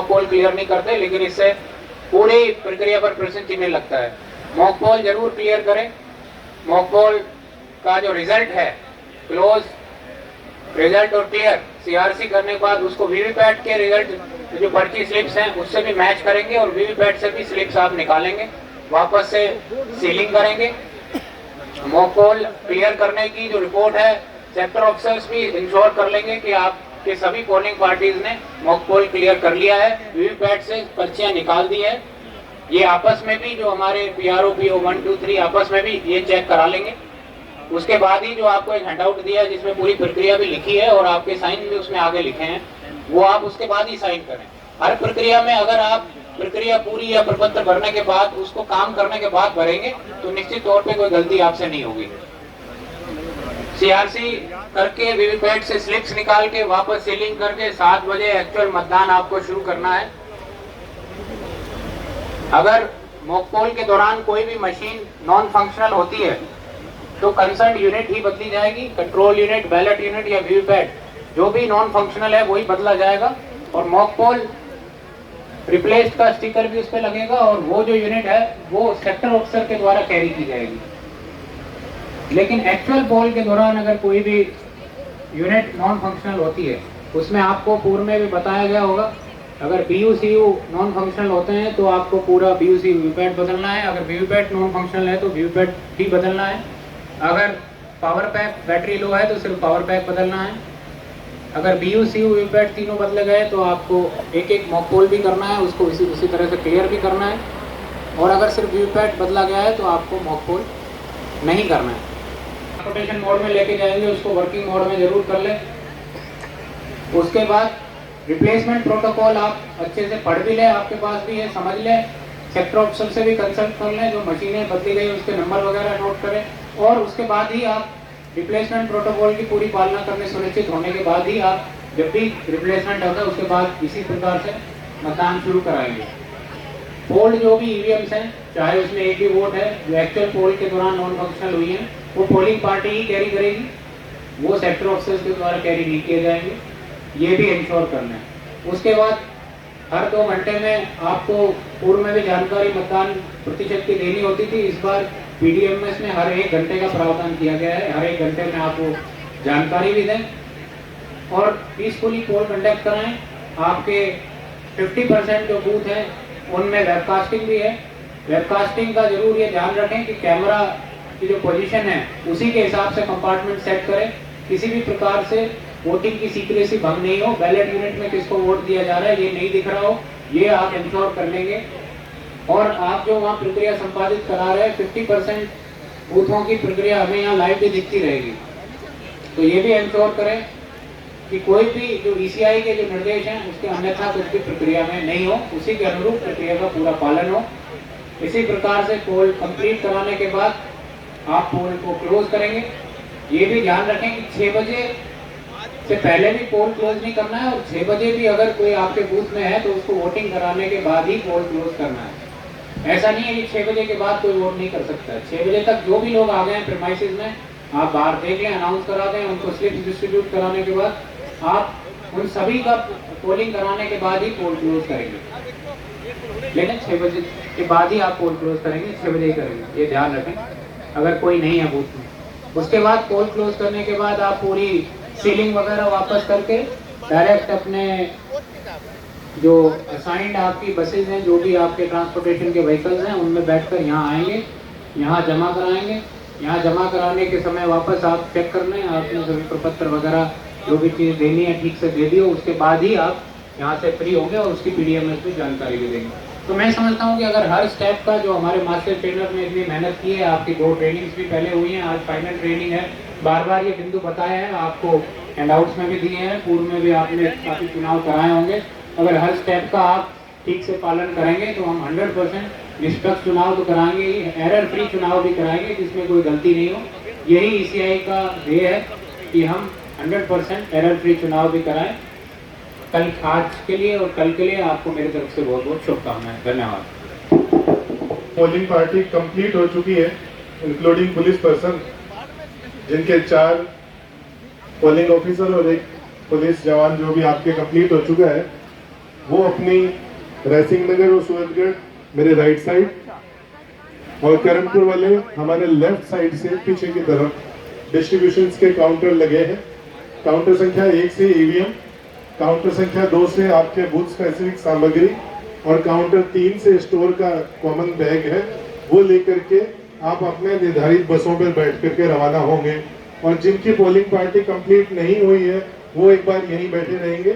Mock poll clear नहीं करते, लेकिन इससे पूरी प्रक्रिया पर प्रश्न चिन्ह लगता है। मॉक पोल जरूर क्लियर करें। मॉक पोल का जो रिजल्ट है, क्लोज रिजल्ट और क्लियर सीआरसी करने के बाद उसको वीवीपैट के रिजल्ट जो पर्ची स्लिप्स हैं उससे भी मैच करेंगे और वीवीपैट से भी स्लिप्स आप निकालेंगे, वापस से सीलिंग करेंगे। मॉक पोल क्लियर करने की जो रिपोर्ट है, सेक्टर ऑफिसर्स भी इंश्योर कर लेंगे कि आपके सभी पोलिंग पार्टीज ने मॉक पोल क्लियर कर लिया है, वीवीपैट से पर्चियां निकाल दी है। ये आपस में भी जो हमारे पीआरओ पीओ 1 2 3 आपस में भी ये चेक करा लेंगे। उसके बाद ही जो आपको एक हैंडआउट दिया है जिसमें पूरी प्रक्रिया भी लिखी है और आपके साइन भी उसमें आगे लिखे हैं, वो आप उसके बाद ही साइन करें। हर प्रक्रिया में अगर आप प्रक्रिया पूरी या प्रपत्र भरने के बाद उसको काम करने के बाद भरेंगे तो निश्चित तौर पे कोई गलती आपसे नहीं होगी। सीआरसी करके वीवीपैट से स्लिप्स निकाल के वापस सीलिंग करके 7 बजे एक्चुअल मतदान आपको शुरू करना है। अगर मॉक पोल के दौरान कोई भी मशीन नॉन फंक्शनल होती है तो कंसर्न यूनिट ही बदली जाएगी। कंट्रोल यूनिट, बैलेट यूनिट या वीवीपैट जो भी नॉन फंक्शनल है वही बदला जाएगा और मॉक पोल रिप्लेस्ड का स्टिकर भी उस पर लगेगा और वो जो यूनिट है वो सेक्टर ऑफिसर के द्वारा कैरी की जाएगी। लेकिन एक्चुअल पोल के दौरान अगर कोई भी यूनिट नॉन फंक्शनल होती है उसमें आपको पूर्व में भी बताया गया होगा, अगर BU-CU नॉन फंक्शनल होते हैं तो आपको पूरा BU-CU वीवीपैट बदलना है। अगर वीवीपैट नॉन फंक्शनल है तो वीवीपैट भी बदलना है। अगर पावर पैक बैटरी लो है तो सिर्फ पावर पैक बदलना है। अगर BU-CU वीवीपैट तीनों बदले गए तो आपको एक एक मॉक पोल भी करना है, उसको उसी तरह से क्लियर भी करना है। और अगर सिर्फ वीवीपैट बदला गया है तो आपको मॉक पोल नहीं करना है। ट्रांसपोर्टेशन मोड में लेके जाएंगे, उसको वर्किंग मोड में जरूर कर लें। उसके बाद रिप्लेसमेंट प्रोटोकॉल आप अच्छे से पढ़ भी लें, आपके पास भी है, समझ लें। सेक्टर ऑफिसर से भी कंसल्ट कर लें, जो मशीनें बदली गई उसके नंबर वगैरह नोट करें और उसके बाद ही आप रिप्लेसमेंट प्रोटोकॉल की पूरी पालना करने सुनिश्चित होने के बाद ही आप जब भी रिप्लेसमेंट होगा उसके बाद इसी प्रकार से मतदान शुरू कराएंगे। पोल जो भी ईवीएम्स हैं, चाहे उसमें एक भी वोट है जो एक्चुअल पोल के दौरान नॉन फंक्शनल हुई है, वो पोलिंग पार्टी ही कैरी करेगी, वो सेक्टर ऑफिसर्स के द्वारा कैरी नहीं किए जाएंगे, ये भी इंश्योर करना है। उसके बाद हर 2 घंटे में आपको पूर्व में भी जानकारी मतदान प्रतिशत की देनी होती थी, इस बार PDMS में हर 1 घंटे का प्रावधान किया गया है। हर 1 घंटे में आपको जानकारी भी दें और पीसफुली पोल कंडक्ट कराएं। आपके 50% जो बूथ हैं उनमें वेबकास्टिंग भी है। वेबकास्टिंग का जरूर ये ध्यान रखें कि कैमरा की जो पोजीशन है उसी के हिसाब से कंपार्टमेंट सेट करें, किसी भी प्रकार से वोटिंग की सीक्रेसी भंग नहीं हो, बैलेट यूनिट में किसको वोट दिया जा रहा है ये नहीं दिख रहा हो, ये आप इंश्योर कर लेंगे। और आप जो वहाँ प्रक्रिया संपादित करा रहे हैं 50% बूथों की प्रक्रिया हमें यहाँ लाइव भी दिखती रहेगी, तो ये भी इंश्योर करें कि कोई भी जो ECI के जो निर्देश हैं उसके अन्यथा कुछ भी प्रक्रिया में नहीं हो, उसी के अनुरूप प्रक्रिया का पूरा पालन हो। इसी प्रकार से पोल कंप्लीट कराने के बाद आप पोल को क्लोज करेंगे। ये भी ध्यान रखें कि 6 बजे से पहले भी पोल क्लोज नहीं करना है और 6 बजे भी अगर कोई आपके बूथ में है तो उसको वोटिंग कराने के बाद ही पोल क्लोज करना है। ऐसा नहीं है कि 6 बजे के बाद कोई वोट नहीं कर सकता है। 6 बजे तक जो भी लोग आ गए हैं प्रीमाइसेस में, आप बाहर देख लें, अनाउंस करा दें, उनको स्लिप डिस्ट्रीब्यूट कराने के बाद आप उन सभी का पोलिंग कराने के बाद ही पोल क्लोज करेंगे। लेकिन 6 बजे के बाद ही आप पोल क्लोज करेंगे, 6 बजे ही करेंगे, ये ध्यान रखें अगर कोई नहीं है बूथ में। उसके बाद पोल क्लोज करने के बाद आप पूरी सीलिंग वगैरह वापस करके डायरेक्ट अपने जो असाइंड आपकी बसेज हैं, जो भी आपके ट्रांसपोर्टेशन के व्हीकल्स हैं, उनमें बैठकर यहाँ आएंगे, यहाँ जमा कराएंगे। यहाँ जमा कराने के समय वापस आप चेक कर लें, आपने सभी प्रपत्र वगैरह जो भी चीज़ देनी है ठीक से दे दियो, उसके बाद ही आप यहाँ से फ्री होंगे और उसकी PDMS में जानकारी भी देंगे। तो मैं समझता हूँ कि अगर हर स्टेप का जो हमारे मास्टर ट्रेनर ने इतनी मेहनत की है, आपकी 2 ट्रेनिंग्स भी पहले हुई हैं, आज फाइनल ट्रेनिंग है, बार बार ये बिंदु बताए हैं, आपको हैंडआउट्स में भी दिए हैं, पूर्व में भी आपने काफ़ी चुनाव कराए होंगे। अगर हर स्टेप का आप ठीक से पालन करेंगे तो हम 100% निष्पक्ष चुनाव तो कराएंगे ही, एरर फ्री चुनाव भी कराएंगे जिसमें कोई गलती नहीं हो। यही ECI का ध्येय है कि हम 100% एरर फ्री चुनाव भी कराएं। कल आज के लिए और कल के लिए आपको मेरी तरफ से बहुत बहुत शुभकामनाएं। धन्यवाद। पोलिंग पार्टी कंप्लीट हो चुकी है, इंक्लूडिंग पुलिस पर्सन, जिनके 4 पोलिंग ऑफिसर और 1 पुलिस जवान जो भी आपके कंप्लीट हो चुका है। वो अपनी रायसिंह नगर और सूरतगढ़ मेरे राइट साइड और करमपुर वाले हमारे लेफ्ट साइड से पीछे की तरफ डिस्ट्रीब्यूशन के काउंटर लगे हैं। काउंटर संख्या 1 से ईवीएम, काउंटर संख्या 2 से आपके बूथ स्पेसिफिक सामग्री और काउंटर 3 से स्टोर का कॉमन बैग है। वो लेकर के आप अपने निर्धारित बसों पर बैठ करके रवाना होंगे और जिनकी पोलिंग पार्टी कंप्लीट नहीं हुई है वो एक बार यहीं बैठे रहेंगे।